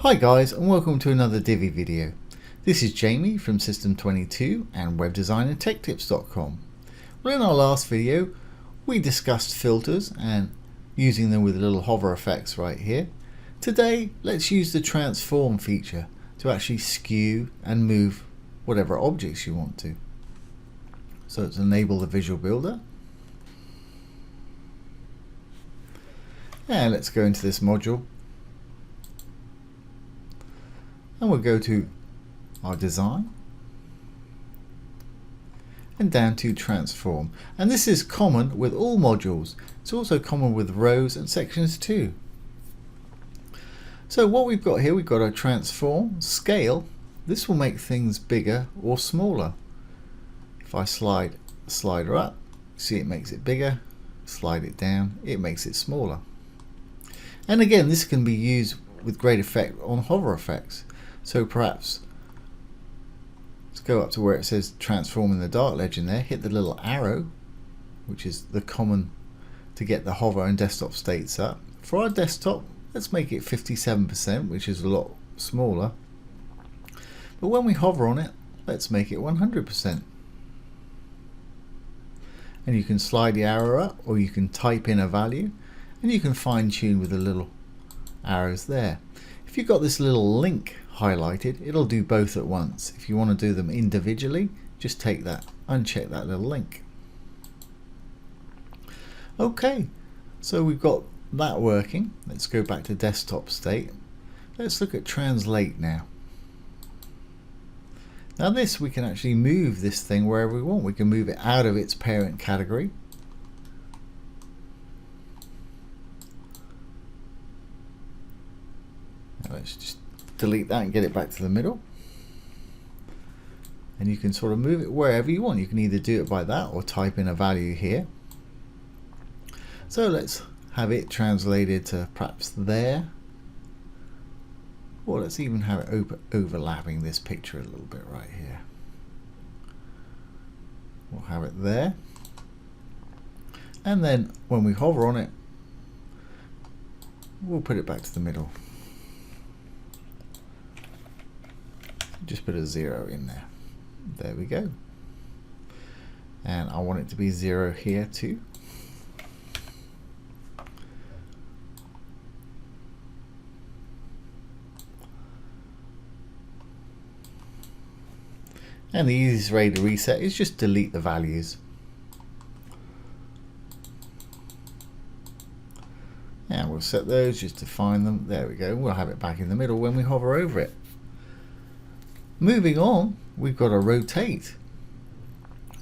Hi guys, and welcome to another Divi video. This is Jamie from System22 and webdesignandtechtips.com. Well, in our last video we discussed filters and using them with little hover effects right here. Today let's use the transform feature to actually skew and move whatever objects you want to. So let's enable the visual builder. And let's go into this module. And we'll go to our design and down to transform. And this is common with all modules. It's also common with rows and sections too. So what we've got here, we've got a transform, scale. This will make things bigger or smaller. If I slide the slider up, see it makes it bigger. Slide it down, it makes it smaller. And again, this can be used with great effect on hover effects. So perhaps let's go up to where it says transform in the dark legend there, hit the little arrow, which is the common to get the hover and desktop states up. For our desktop, let's make it 57%, which is a lot smaller. But when we hover on it, let's make it 100%. And you can slide the arrow up, or you can type in a value, and you can fine tune with the little arrows there. If you've got this little link highlighted, it'll do both at once. If you want to do them individually, just take that, uncheck that little link. Okay, so we've got that working. Let's go back to desktop state. Let's look at translate now. Now this, we can actually move this thing wherever we want. We can move it out of its parent category. Now let's just delete that and get it back to the middle. And you can sort of move it wherever you want. You can either do it by that or type in a value here. So let's have it translated to perhaps there. Or let's even have it overlapping this picture a little bit right here. We'll have it there. And then when we hover on it, we'll put it back to the middle. Just put a 0 in there. There we go. And I want it to be 0 here too. And the easiest way to reset is just delete the values. And we'll set those just to find them. There we go. We'll have it back in the middle when we hover over it. Moving on, we've got to rotate.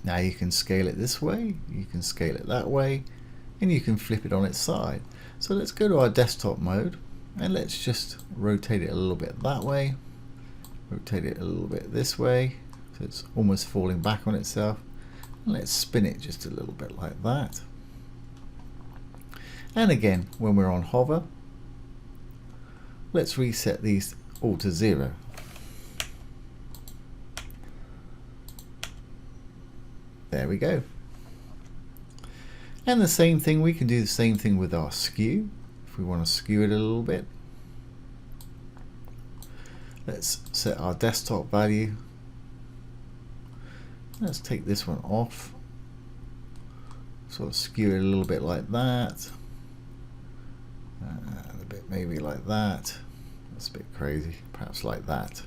Now you can scale it this way, you can scale it that way, and you can flip it on its side. So let's go to our desktop mode and let's just rotate it a little bit that way, rotate it a little bit this way, so it's almost falling back on itself. And let's spin it just a little bit like that. And again, when we're on hover, let's reset these all to 0. There we go. And the same thing, we can do the same thing with our skew. If we want to skew it a little bit, let's set our desktop value. Let's take this one off. Sort of skew it a little bit like that. And a bit maybe like that. That's a bit crazy. Perhaps like that.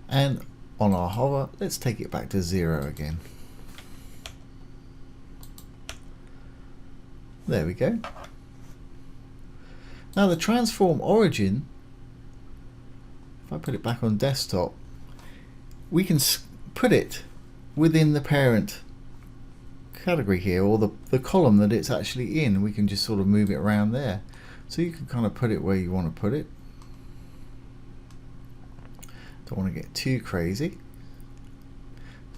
And on our hover, let's take it back to 0 again. There we go. Now the transform origin, if I put it back on desktop, we can put it within the parent category here, or the column that it's actually in. We can just sort of move it around there. So you can kind of put it where you want to put it. Don't want to get too crazy.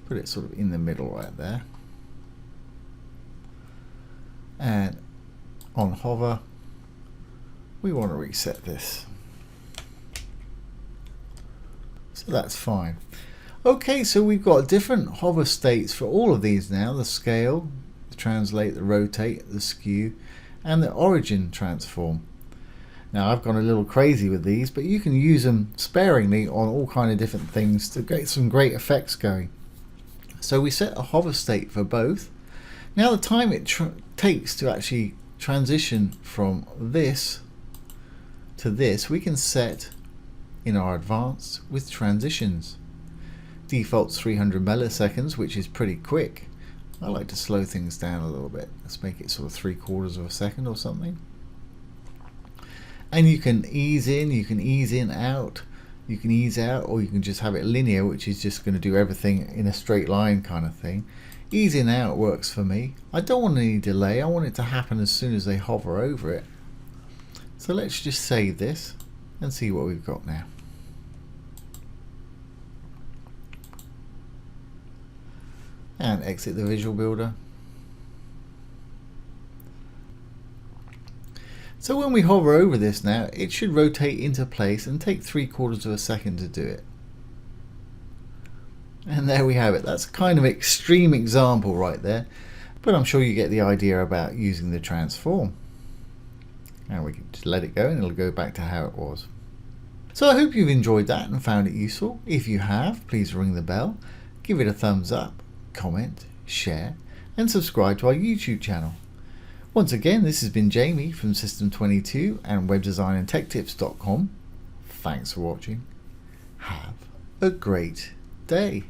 Put it sort of in the middle right there. And on hover, we want to reset this. So that's fine. Okay, so we've got different hover states for all of these now. The scale, the translate, the rotate, the skew, and the origin transform. Now I've gone a little crazy with these, but you can use them sparingly on all kind of different things to get some great effects going. So we set a hover state for both. Now the time it takes to actually transition from this to this, we can set in our advanced with transitions. Default's 300 milliseconds, which is pretty quick. I like to slow things down a little bit. Let's make it sort of 3/4 of a second or something. And you can ease in, you can ease in, out, you can ease out, or you can just have it linear, which is just going to do everything in a straight line kind of thing. Ease in, out works for me. I don't want any delay. I want it to happen as soon as they hover over it. So let's just save this and see what we've got now. And exit the visual builder. So when we hover over this now, it should rotate into place and take 3/4 of a second to do it. And there we have it. That's a kind of extreme example right there, but I'm sure you get the idea about using the transform. And we can just let it go and it'll go back to how it was. So I hope you've enjoyed that and found it useful. If you have, please ring the bell, give it a thumbs up, comment, share, and subscribe to our YouTube channel. Once again, this has been Jamie from System22 and webdesignandtechtips.com. Thanks for watching. Have a great day.